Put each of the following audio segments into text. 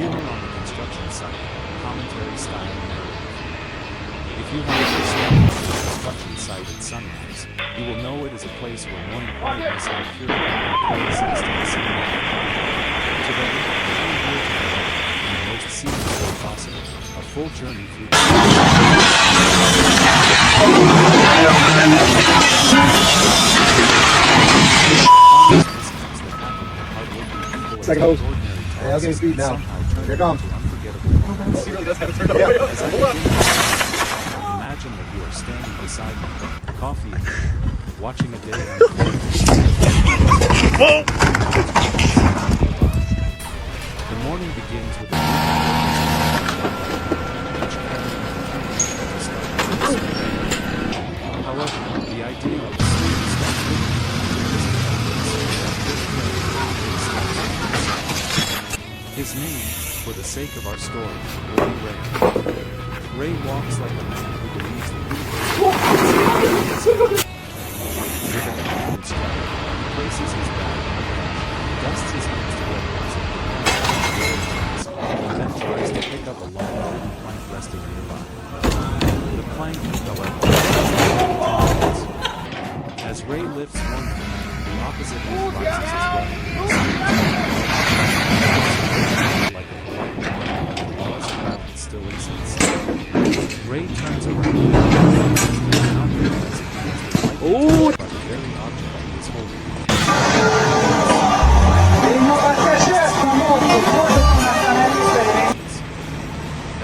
humor on the construction site, commentary style narrative. If you have ever stepped on a construction site at sunrise, you will know it is a place where morning quietness and pure coexist in the same moment. Today, we are here to promote, in the most seamless way possible, a full journey through Second hose. Yeah, I'll give you speed now. Here it comes. Imagine that you are standing beside me, coffee in hand, watching a day unfold. The morning begins with a however, the idea of his name, for the sake of our story, will be Ray. Ray walks like a man who believes the universe. With a confident stride, he places his bag on the bench, dusts his hands together and then tries to pick up a long wooden plank resting nearby. The plank, however, as Ray lifts one hand, the opposite hand rises as well. Like a polite reminder that the laws of balance still exist. Ray turns around and now realizes he has the right by the very object he is holding.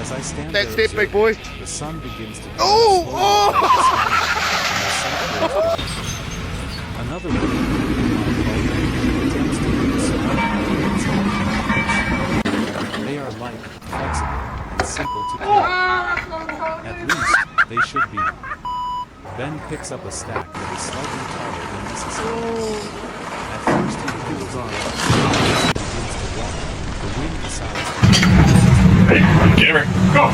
As I stand there, big boy. the sun begins to another way attempts to be they are light, flexible, and simple to carry. At least, they should be. Ben picks up a stack that is slightly taller than necessary. At first he feels on it, begins to walk. The wind decides to Hey, Jimmer, go!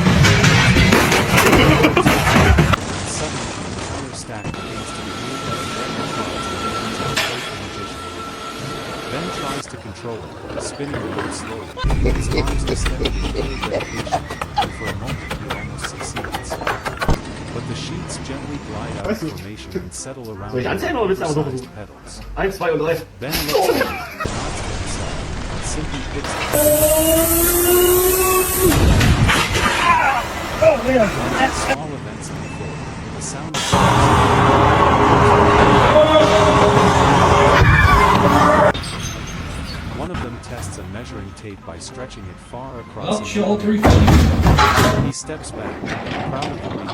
Suddenly, the entire stack begins to be moved by the Ben tries to control it, spinning the wood slowly. His arms extend with clear dedication, and for a moment he almost succeeds. But the sheets gently glide out of formation and settle around the oversized pedals. 1, 2 und 3. Ben looks at it, nods to himself, and simply picks it up. Small events unfold. The sound of one of them tests a measuring tape by stretching it far across the He steps back, proud of the reach.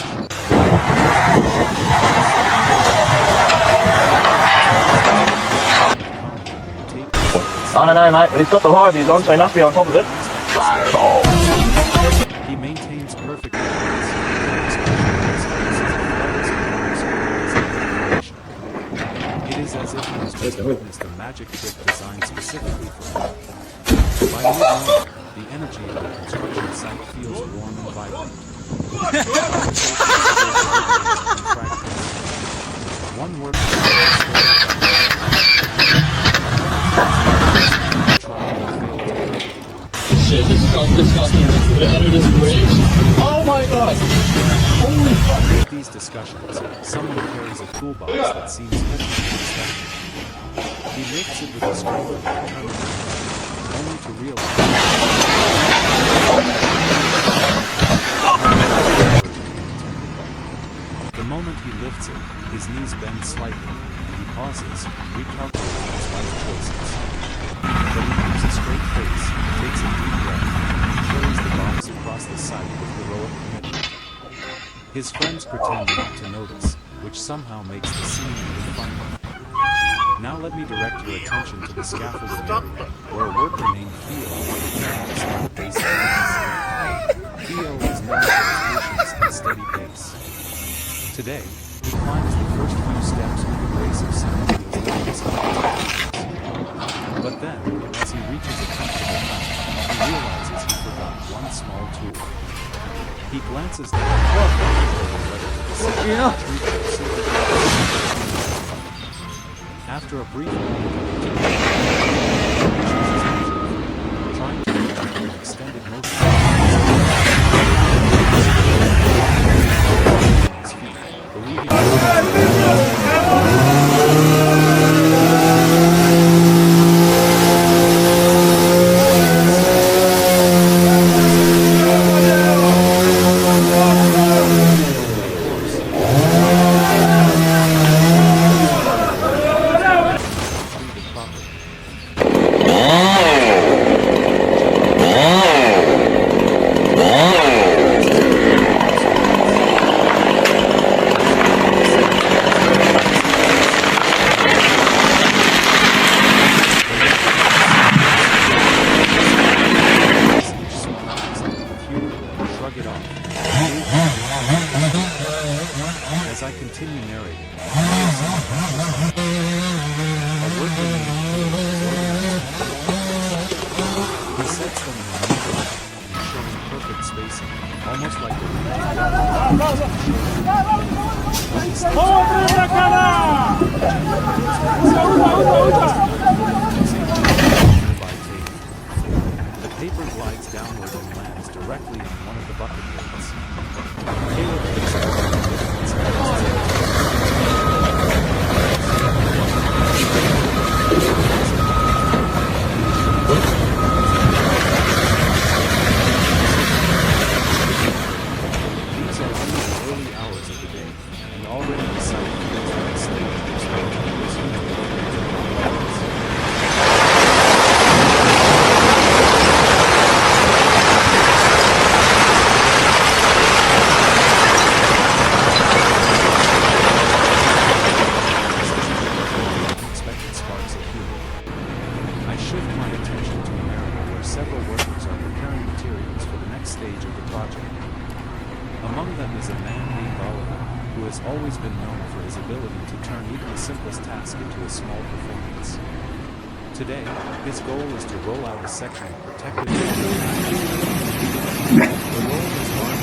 No, mate. It's got the high vis on, so he must be on top of it. He maintains perfect It is as if he has just witnessed a magic trick designed specifically for him. By mid-morning, the energy of the construction site feels warm and vibrant. One worker Shit, this is under this bridge. Oh my god! Holy fuck! With these discussions, someone carries a toolbox that seems heavy to inspect. He lifts it with the strength of determination, only to realize the moment he lifts it, his knees bend slightly, and he pauses, recalculating his life choices. But he keeps a straight face, takes a deep breath, and carries the box across the site with heroic commitment. His friends pretend not to notice, which somehow makes the scene even funnier. Now let me direct your attention to the scaffolding area, where a worker named Theo is preparing to start a basic task. Theo is known for his patience and steady pace. Today, he climbs the first few steps with the grace of someone who has done this But then, as he reaches a comfortable height, he realizes he forgot one small tool. He glances down after a brief moment of trying to remember an extended continue narrating. A worker named he sets them in a neat line, ensuring perfect spacing, almost like a the paper glides downward and lands directly on one of the bucket lids. Caleb picks up on the difference and these are only the early hours of the day, and already the site feels like a stage for spectators who are unexpected sparks of humor. I shift my attention to America, where several workers are preparing materials for the next stage of the project. Among them is a man named Oliver, who has always been known for his ability to turn even the simplest task into a small performance. Today, his goal is to roll out a section of protected the roll is large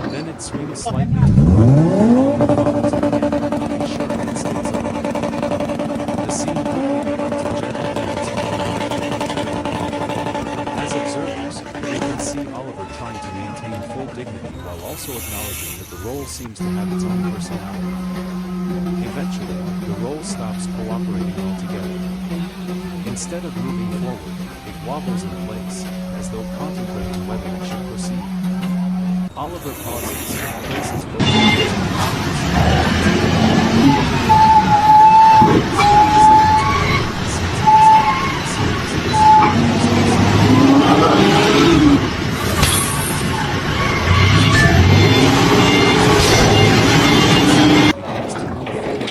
and then it swings slightly to the right, ensuring it stays aligned. The scene quickly becomes a gentle dance. As observers, we can see Oliver trying to maintain full dignity while also acknowledging that the role seems to have its own personality. Eventually, the role stops cooperating altogether. Instead of moving forward, it wobbles in place, as though contemplating whether it should proceed. Oliver pauses, places both begins to move forward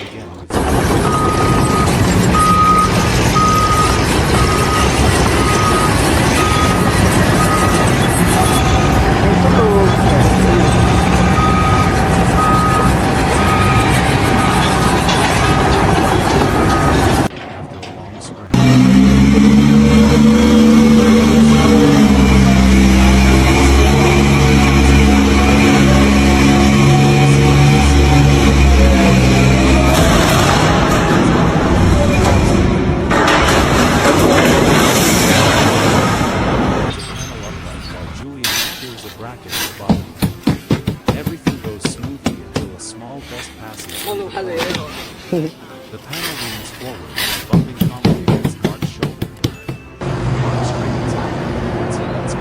again with after a long sprint. While Julian secures a bracket at the bottom. Everything goes smoothly until a small gust passes. The panel leans forward, bumping calmly against Mark's shoulder. Mark straightens up once he lets go.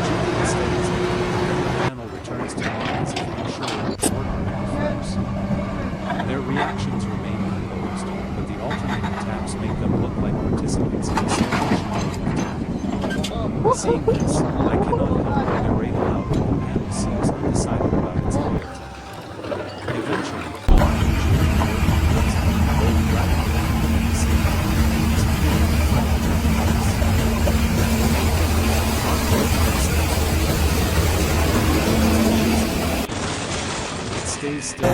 Julian stays, and the panel returns to Mark as if unsure of its ordinary performers. Their reactions remain composed, but the alternating taps make them look like participants in a celebration of tapping. Seeing this, I cannot help but narrate aloud while the panel seems undecided about its loyalty. Eventually, it stays still.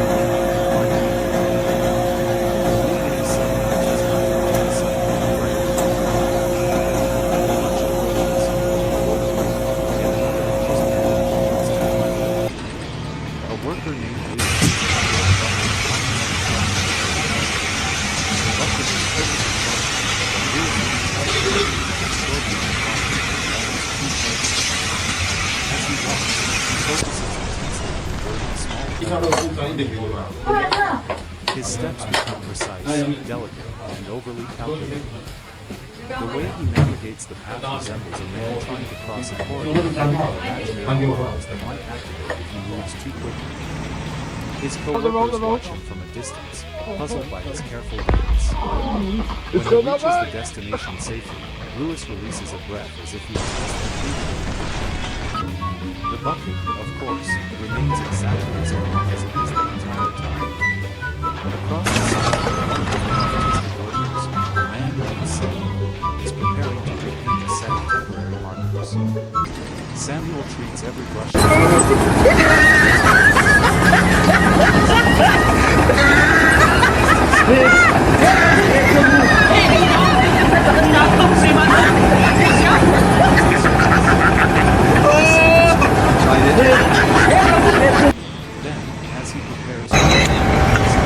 A worker named Leo his steps become precise, delicate, and overly calculated. The way he navigates the path resembles a man trying to cross a corridor with imaginary walls that might activate if he moves too quickly. His co-workers watch him from a distance, puzzled by his careful dance. When he reaches the destination safely, Lewis releases a breath as if he has just completed a mission. The bucket, of course, remains exactly as long as it is the entire time. Across the side, one of the artistic workers, a man named Samuel, is preparing to repaint a set of temporary markers. Samuel treats every brush then, as he prepares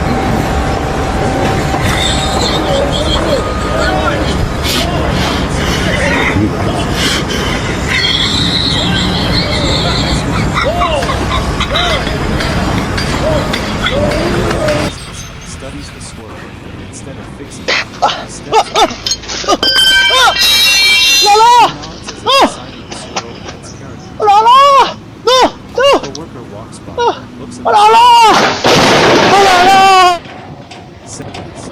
studies the swirl, instead of fixing it, he steps the worker walks by, looks at the seconds.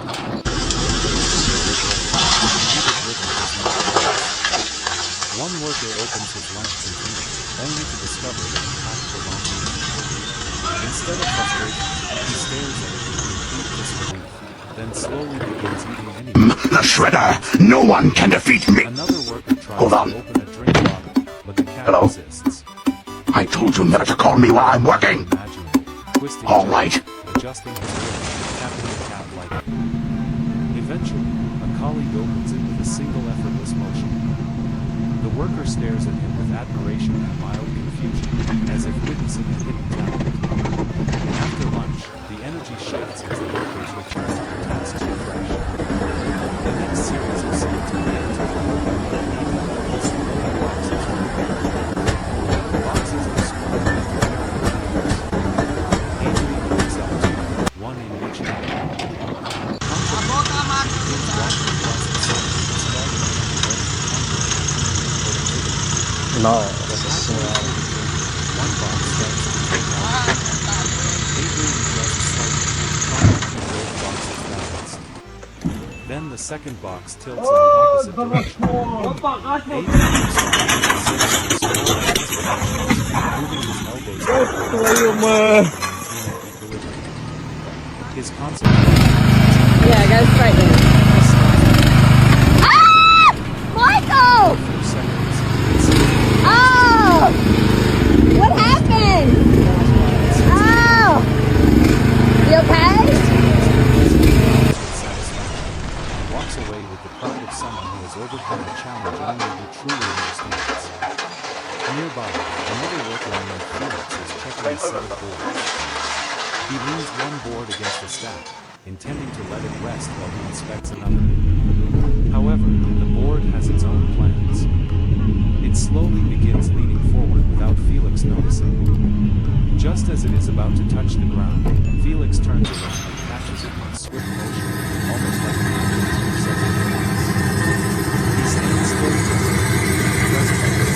One worker opens his lunch container, only to discover that he packed the wrong meal. Instead of frustration, he stares at it in complete disbelief, then slowly begins eating anyway. The Shredder! No one can defeat me! Another worker tries Hold to on. open a drink bottle, but the cat Hello? resists. I told you never to call me while I'm working! Imaginary, twisting All jaw, right. adjusting his wrist, tapping the cat lightly. Eventually, a colleague opens it with a single effortless motion. The worker stares at him with admiration and mild confusion, as if witnessing a hidden talent. After lunch, the energy shifts as the workers return to their tasks refreshed. The next series of scenes will be boxes are squared into Adrian picks up two, one in each hand. Begins walking across the site, starting to get ready to No, one box starts to take out. Adrian adjusts slightly, trying to keep both boxes balanced. Then the second box tilts in the opposite direction. Adrian moving his elbows his concentration Yeah, I got frightened. Ah! Michael! for seconds. Oh! What happened? Oh! You okay? Walks away with the pride of someone who has overcome a challenge only who truly understands. Nearby, another worker named Felix is checking a set of boards. He leans one board against the stack, intending to let it rest while he inspects another. However, the board has its own plans. It slowly begins leaning forward without Felix noticing. Just as it is about to touch the ground, Felix turns around and catches it in swift motion, almost like an angel to several minutes. He stands still for a moment, impressed by the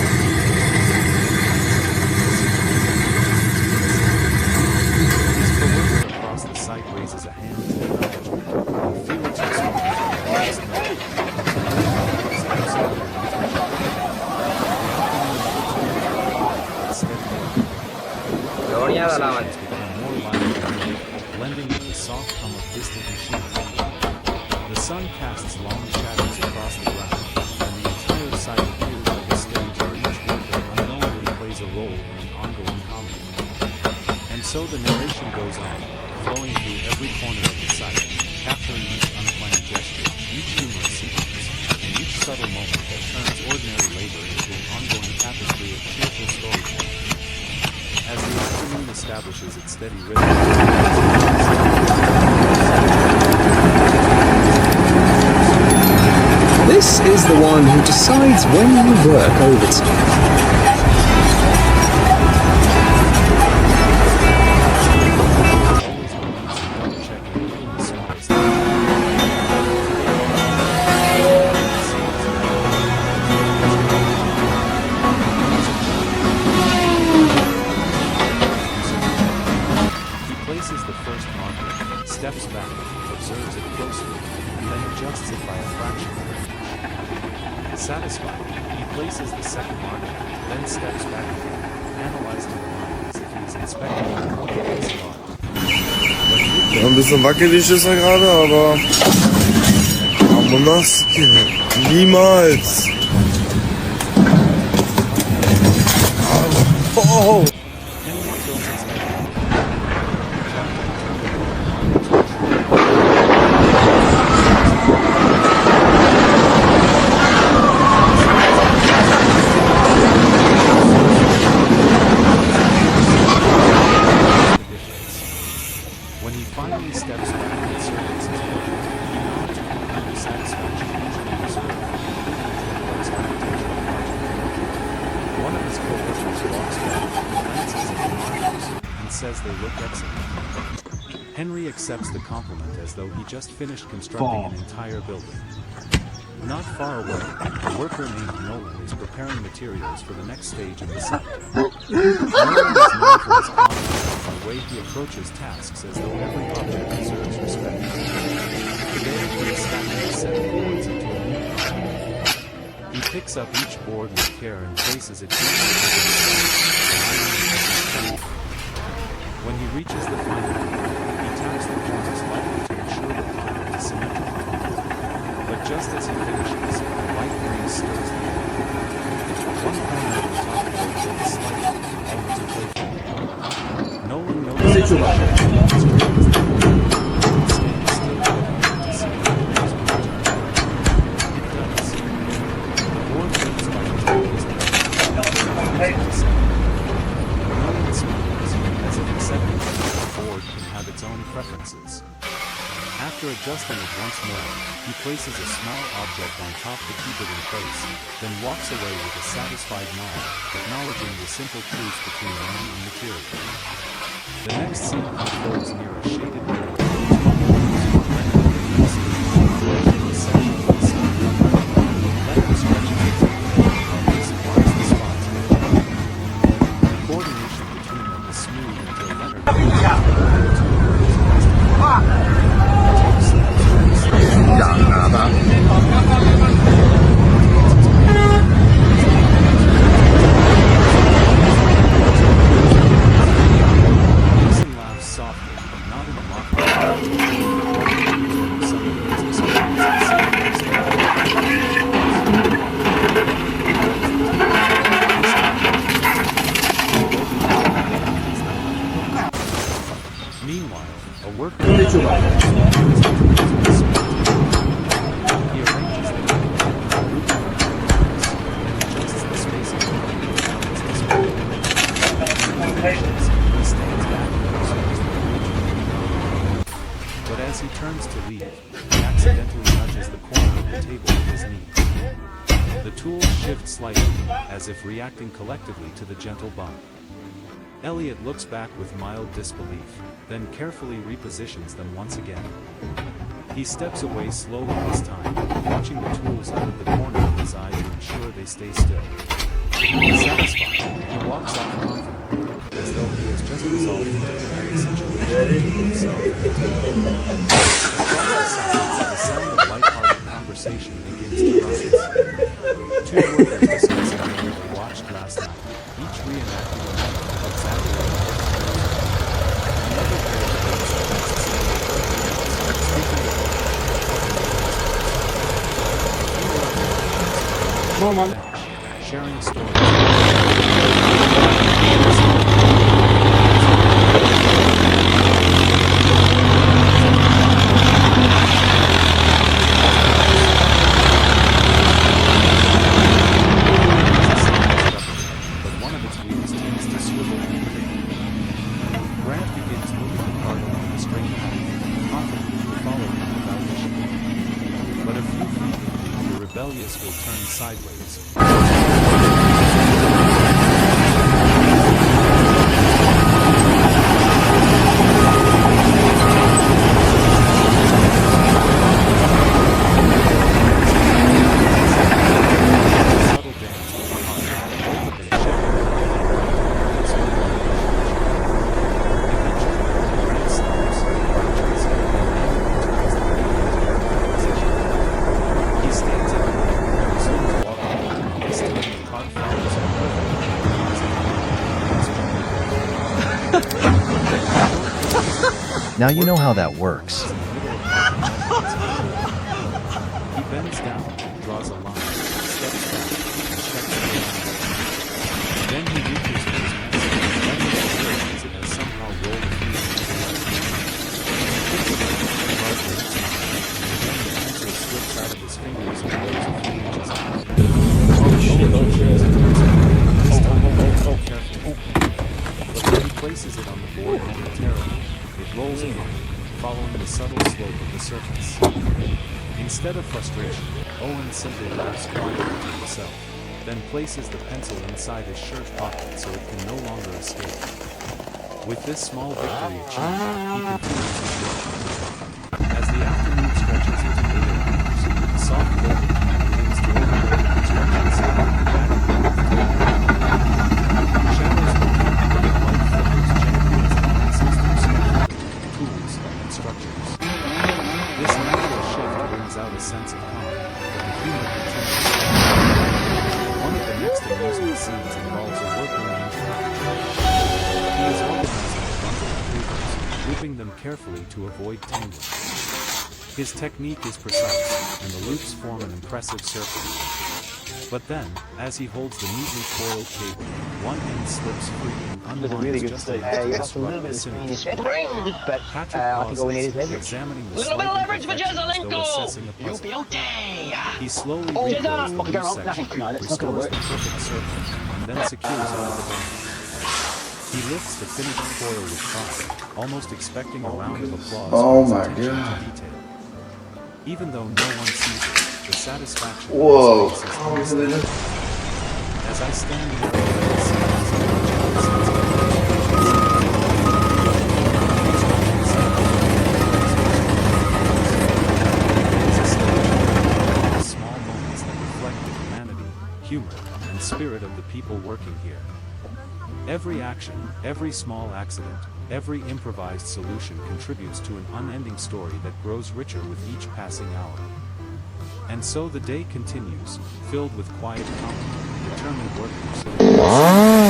his coworker across the site raises a hand to acknowledge him, and Felix responds with a modest note. Blending with the soft hum of distant machinery. The sun casts long shadows across the ground, and the entire site appears like a stage where each worker unknowingly plays a role in an ongoing comedy. And so the narration goes on, flowing through every corner of the site, capturing each unplanned gesture, each humorous sequence, and each subtle moment that turns ordinary labor into an ongoing tapestry of cheerful storytelling. As the afternoon establishes its steady rhythm, This is the one who decides when you work overtime. he places steps back, observes it closely, and then adjusts it by a fraction of an inch. Satisfied, he places the second marker, then steps back again, analyzing the line as if he is inspecting the corner of his car. Ja, ein bisschen wackelig ist er gerade, aber nass niemals. Oh. When he finally steps back and surveys his work, he nods with the kind of satisfaction usually reserved for people who goes back to the project. One of his co-workers walks by, glances at the markers, and says they look excellent. Henry accepts the compliment as though he just finished constructing an entire building. Not far away, a worker named Nolan is preparing materials for the next stage of the site. Nolan is known for his confidence in the way he approaches tasks as though every object deserves respect. Today, he is stacking 7 boards into a new project. He picks up each board with care and places it gently over the side, when he reaches the final board, he taps the corners lightly to ensure the contact is symmetrical. But just as he finishes, a light breeze stirs the air. One corner of the top board tilts slightly, only to play for. Nolan notices the shape as great as the board, and stands still to see how it is project. It does. The board moves by its release. Nolan smiles, as if accepting that the board can have its own preferences. After adjusting it once more, he places a small object on top to keep it in place, then walks away with a satisfied nod, acknowledging the simple truce between man and material. The next scene unfolds near a shaded window. Coordination between them is smooth until Leonard Meanwhile, a worker he arranges the group of materials, then adjusts the spacing according to the balance display. He stands back and observes the arrangement. But as he turns to leave, he accidentally nudges the corner of the table with his knee. The tools shift slightly, as if reacting collectively to the gentle bump. Elliot looks back with mild disbelief, then carefully repositions them once again. He steps away slowly this time, watching the tools out of the corner of his eye to ensure they stay still. Satisfied, he walks off confidently, as though he has just resolved a difficult situation himself. The sound of light-hearted conversation begins to rise. Two workers discussing what they watched last night, each reenacting a moment of exaggerated another pair debates the next scene. Speaking of sharing stories. But a few feet, the rebellious will turn sideways. Now you know how that works. He bends down, draws a line, steps back, and checks the ground. Then he reaches for his pencil, wondering as it has somehow rolled a few feet away. He picks it up, largely its mouth, and then the pencil slips out of his fingers and goes a few inches out. Carefully. But when he places it on the board momentarily, it rolls again, following the subtle slope of the surface. Instead of frustration, Owen simply laughs quietly to himself, then places the pencil inside his shirt pocket so it can no longer escape. With this small victory achieved, he continues his work. As the afternoon stretches into later hours, the soft golden light begins to overlay the construction site, adding warmth to the shadows move, the light flickers gently as it passes through scaffolding, tools, and structures. This natural shift brings out a sense of calm, but the humor continues. One of the next amusing scenes involves a worker named Frank. He is organizing a bundle of cables, looping them carefully to avoid tangling. His technique is precise, and the loops form an impressive circle. But then, as he holds the neatly coiled cable, one end slips free and unwinds just enough to disrupt the symmetry. But Patrick I think all we need is pauses, leverage. examining the Little bit of slight leverage for imperfections, though Jezelenko! assessing a You puzzle. beauty! He slowly Oh, rebuilds Jezza! the What could go loose wrong? section, Nothing. No, it's not gonna restores the work. perfect circle, and then secures it at the bottom. He lifts the finished coil with pride, almost expecting a round of applause Oh for his my attention God. to detail. Even though no one sees it, the satisfaction Whoa. of his face is undeniable. As I stand here, I see his energetic sense of the small moments that reflect the humanity, humor, and spirit of the people working here. Every action, every small accident, every improvised solution contributes to an unending story that grows richer with each passing hour. And so the day continues, filled with quiet, confident, determined workers.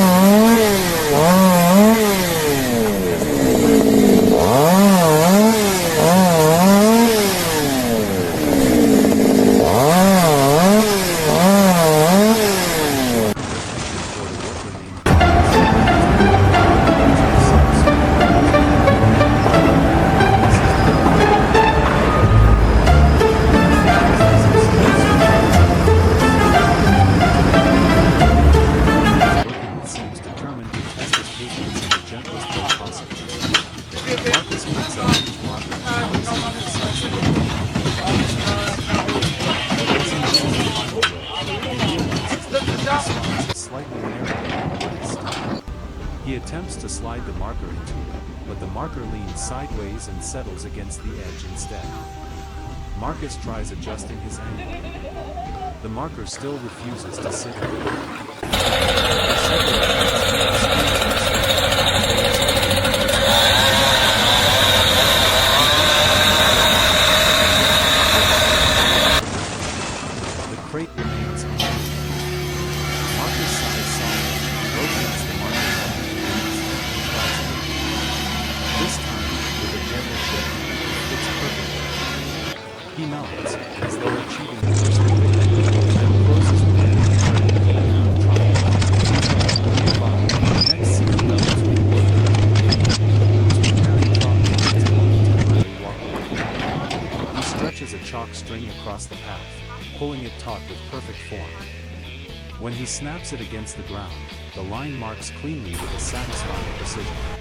Seems determined to test his patience in the gentlest way possible. Marcus picks up his blocker and places it beside the door. As he misses the final blow, he realizes that the response is slightly narrower than replaced. He attempts to slide the marker into it, but the marker leans sideways and settles against the edge instead. Marcus tries adjusting his angle. The marker still refuses to sit. The crate remains unchanged. Marcus sighs softly, rotates the marker back and tries again. This time, with a gentle shake, it fits perfectly. He nods, as though achieving the first victory, then closes the lid and turns the key on triumph. Nearby, the next scene levels with the worker who's preparing chalk for his temporary walkway. He stretches a chalk string across the path, pulling it taut with perfect form. When he snaps it against the ground, the line marks cleanly with a satisfying precision.